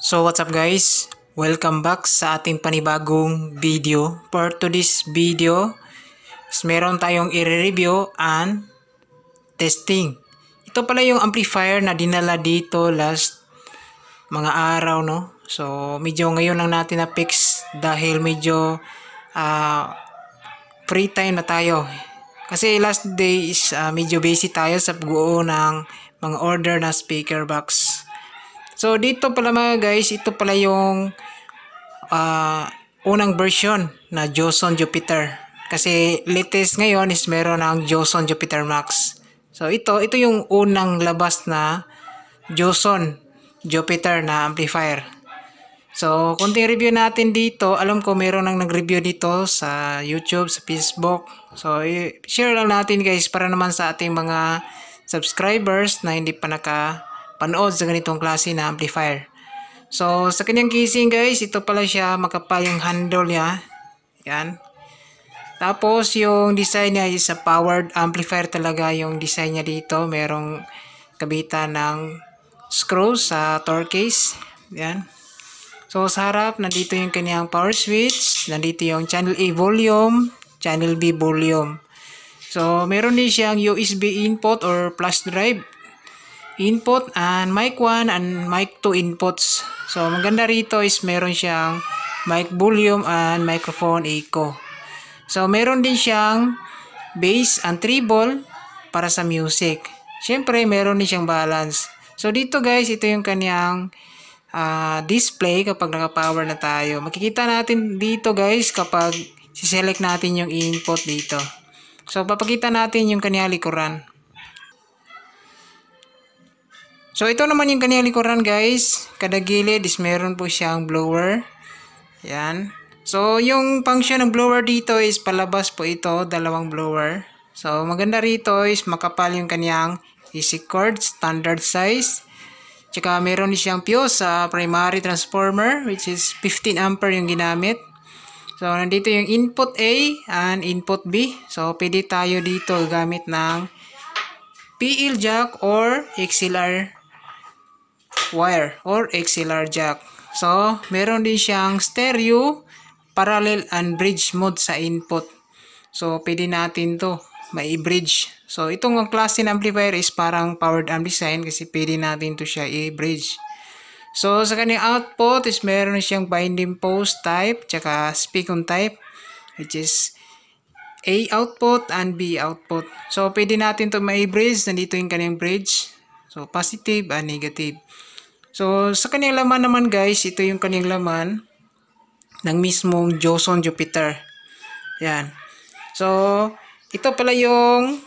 So what's up guys? Welcome back sa ating panibagong video. For today's video, meron tayong i-review and testing. Ito pala yung amplifier na dinala dito last mga araw, no? So medyo ngayon lang natin na-fix dahil medyo free time na tayo. Kasi last day is medyo busy tayo sa pagbuo ng mga order na speaker box. So dito pala mga guys, ito pala yung unang version na Joson Jupiter. Kasi latest ngayon is meron ng Joson Jupiter Max. So ito yung unang labas na Joson Jupiter na amplifier. So konting review natin dito. Alam ko meron nang nag-review dito sa YouTube, sa Facebook. So share lang natin guys para naman sa ating mga subscribers na hindi pa nakapanood sa ganitong klase na amplifier. So sa kanyang casing guys, ito pala siya, makapal yung handle niya. Yan. Tapos yung design niya is a powered amplifier talaga yung design niya dito. Merong kabitan ng screw sa torque case. Yan. So sa harap, nandito yung kanyang power switch. Nandito yung channel A volume, channel B volume. So meron din siyang USB input or flash drive input and mic 1 and mic 2 inputs. So maganda rito is meron siyang mic volume and microphone echo. So meron din siyang bass and treble para sa music. Siyempre meron din siyang balance. So dito guys, ito yung kanyang display kapag naka-power na tayo. Makikita natin dito guys kapag siselect natin yung input dito. So papakita natin yung kanyang likuran. So ito naman yung kanyang likuran guys. Kada gilid is meron po siyang blower. Yan. So yung function ng blower dito is palabas po ito, dalawang blower. So maganda rito is makapal yung kanyang AC cord, standard size. Tsaka meron din siyang fuse sa primary transformer which is 15 ampere yung ginamit. So nandito yung input A and input B. So pwede tayo dito gamit ng PL jack or XLR wire or XLR jack. So meron din siyang stereo, parallel and bridge mode sa input. So pwede natin to mai-bridge. So itong klase ng amplifier is parang powered amp design kasi pwede natin to siya i-bridge. So sa kanyang output is meron siyang binding post type tsaka speak-on type which is A output and B output. So pwede natin to mai-bridge. Nandito yung kanyang bridge. So positive and negative. So sa kanyang laman naman guys, ito yung kanyang laman ng mismong Joson Jupiter. Yan. So ito pala yung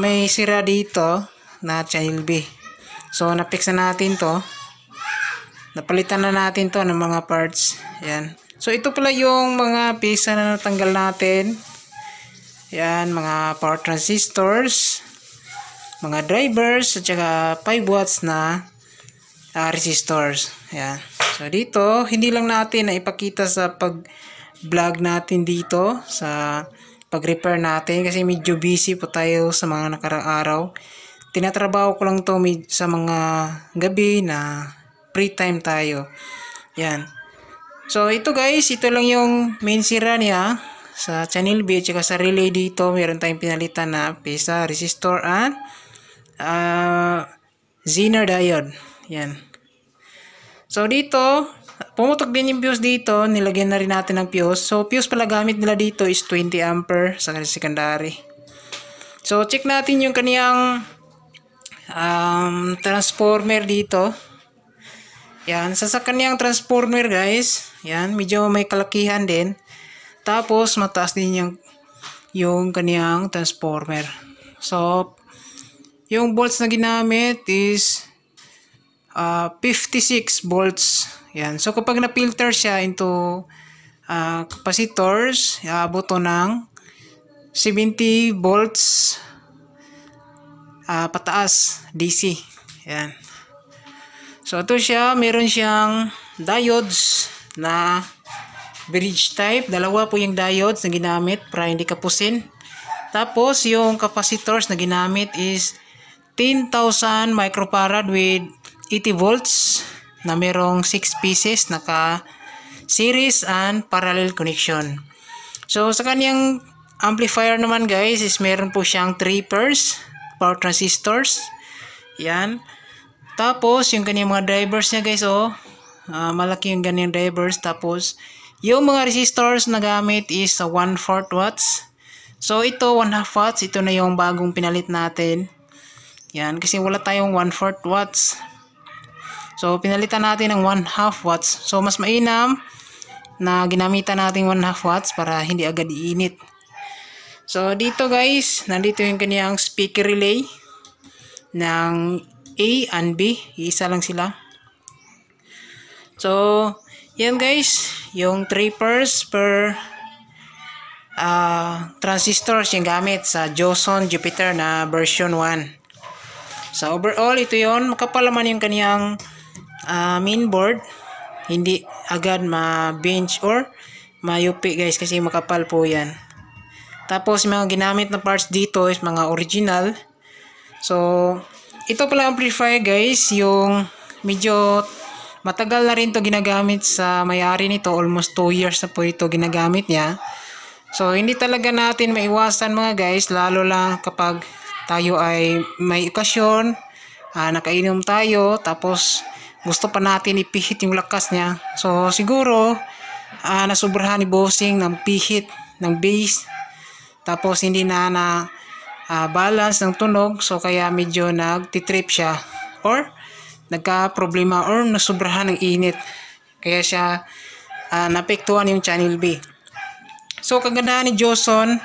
may sira dito na channel B. So na-fix na natin to. Napalitan na natin to ng mga parts. Yan. So ito pala yung mga pisa na natanggal natin. Yan, mga power transistors, mga drivers, at saka 5 watts na resistors. Yan. So dito, hindi lang natin na ipakita sa pag-vlog natin dito, sa pag-repair natin kasi medyo busy po tayo sa mga nakarang araw. Tinatrabaho ko lang to sa mga gabi na free time tayo. Yan. So ito guys, ito lang yung main sira niya sa channel B at saka sa relay dito. Meron tayong pinalitan na pisa, resistor and Zener diode. Yan. So dito, pumutok din yung fuse dito. Nilagyan na rin natin ng fuse. So fuse pala gamit nila dito is 20 ampere sa secondary. So check natin yung kaniyang transformer dito. Yan, sa kaniyang transformer guys. Yan, medyo may kalakihan din. Tapos mataas din yung kaniyang transformer. So yung volts na ginamit is 56 volts. Yan. So kapag na-filter siya into capacitors, aabot to ng 70 volts pataas DC. Yan. So ito siya, meron siyang diodes na bridge type. Dalawa po yung diodes na ginamit para hindi kapusin. Tapos yung capacitors na ginamit is 10,000 microfarad with 80 volts na merong 6 pieces naka series and parallel connection. So sa kanyang amplifier naman guys is meron po siyang 3 pairs power transistors. Yan. Tapos yung kanyang mga drivers niya guys, malaki yung ganyang drivers. Tapos yung mga resistors na gamit is 1/4 watts. So ito 1/2 watts, ito na yung bagong pinalit natin. Yan, kasi wala tayong 1/4 watts. So pinalitan natin ng 1/2 watts. So mas mainam na ginamitan natin 1/2 watts para hindi agad iinit. So dito guys, nandito yung kanyang speaker relay ng A and B. Isa lang sila. So yan guys, yung 3 pairs per transistors yung gamit sa Joson Jupiter na version 1. So overall ito yon, makapal naman yung kanyang mainboard. Hindi agad ma-bench or mayupi guys kasi makapal po yan. Tapos mga ginamit na parts dito is mga original. So ito pala amplifier guys, yung medyo matagal na rin to ginagamit sa may-ari nito. Almost 2 years na po ito ginagamit niya. So hindi talaga natin maiwasan mga guys, lalo lang kapag tayo ay may okasyon, nakainom tayo, tapos gusto pa natin ipihit yung lakas niya. So siguro nasubrahan ni bossing ng pihit ng bass, tapos hindi na balance ng tunog. So kaya medyo nagtitrip siya or nagka problema or nasubrahan ng init, kaya siya napektuhan yung channel B. So kagandahan ni Joson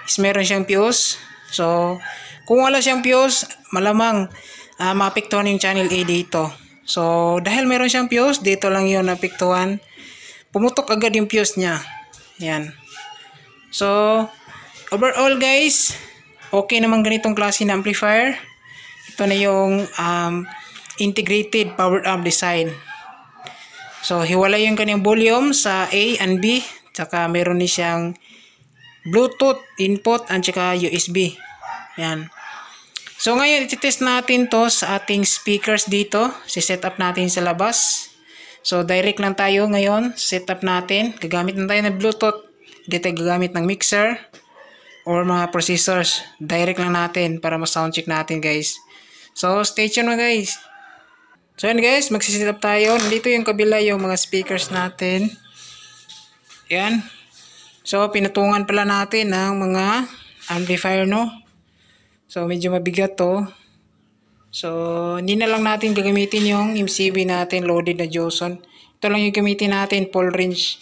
is meron siyang fuse. So kung wala siyang fuse, malamang maapektuhan yung channel A dito. So dahil meron siyang fuse, dito lang yun napektuhan. Pumutok agad yung fuse niya. Yan. So overall guys, okay naman ganitong klase na amplifier. Ito na yung integrated powered up design. So hiwalay yung kanyang volume sa A and B. Tsaka meron din siyang Bluetooth input at tsaka USB. Yan. So ngayon i-test natin to sa ating speakers dito. Si-set up natin sa labas. So direct lang tayo ngayon. Set up natin. Gagamit na tayo ng Bluetooth. Hindi tayo gagamit ng mixer or mga processors. Direct lang natin para ma-sound check natin guys. So stay tuned mga guys. So yan guys, magsiset up tayo. Dito yung kabila yung mga speakers natin. Yan. So pinutungan pala natin ng mga amplifier, no. So medyo mabigat to. So hindi na lang natin gagamitin yung MCB natin loaded na Joson. Ito lang yung gamitin natin, full range.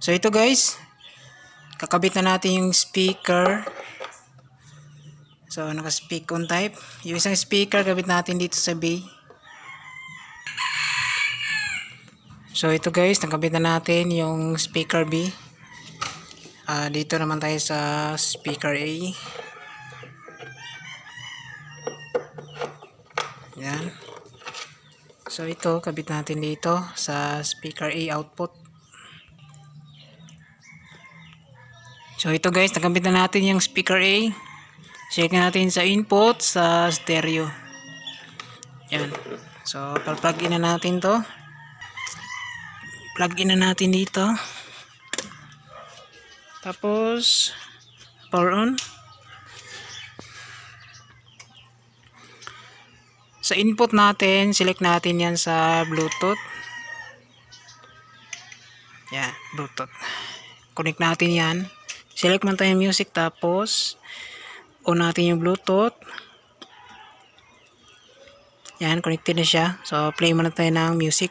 So ito guys, kakabit na natin yung speaker. So naka-speak on type. Yung isang speaker kabit natin dito sa B. So ito guys, nakabit na natin yung speaker B. Dito naman tayo sa speaker A. Yan. So ito kabit natin dito sa speaker A output. So ito guys, nakabit na natin yung speaker A. Check natin sa input sa stereo. Yan. So plug in na natin to. Plug in na natin dito. Tapos power on. Sa input natin, select natin yan sa Bluetooth. Yan, Bluetooth. Connect natin yan. Select man tayo music, tapos on natin yung Bluetooth. Yan, connected na siya. So play muna tayo ng music.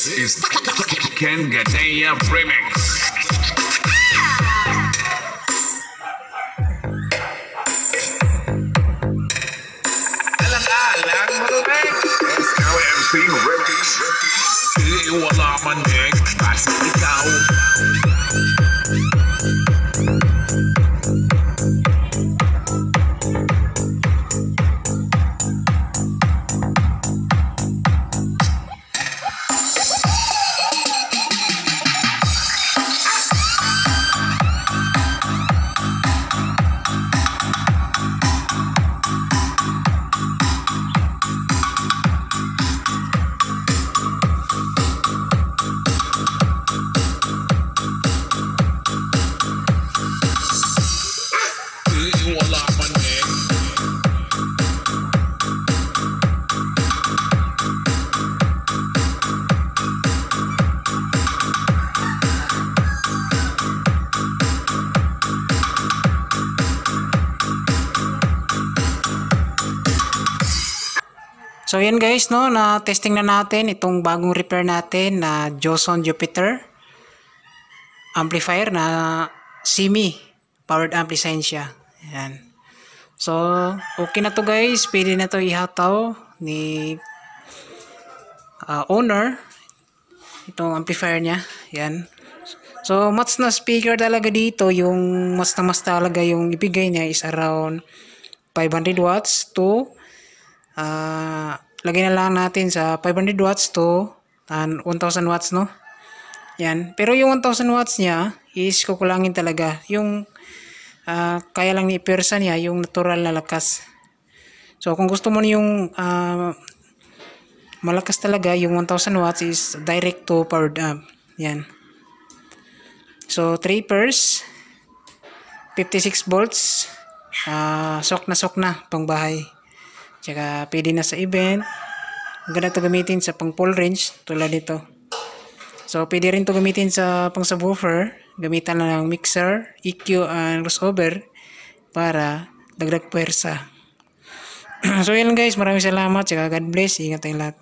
This is Ken Gadea Remix. Alang-alang mo rin. SLMC Remix. Wala man eh, basta ikaw. So yan guys, no, na testing na natin itong bagong repair natin na Joson Jupiter amplifier na semi powered amplifier siya. Yan. So okay na to guys, pwede na to ihataw ni owner itong amplifier niya. Yan. So mas na speaker talaga dito, yung mas na mas talaga yung ibigay niya is around 500 watts to lagay na lang natin sa 500 watts to 1000 watts, no? Yan. Pero yung 1000 watts niya is kukulangin talaga. Yung kaya lang ni ipersa niya yung natural na lakas. So kung gusto mo yung malakas talaga, yung 1000 watts is direct to powered amp. Yan. So 3 pairs 56 volts, sok na pang bahay. Tsaka pwede na sa event. Maganda ito gamitin sa pang full range tulad nito. So pwede rin ito gamitin sa pang subwoofer. Gamitan lang ng mixer, EQ, and crossover para dagdag puwersa. So yan guys, maraming salamat. Tsaka God bless. Ingat tayong lahat.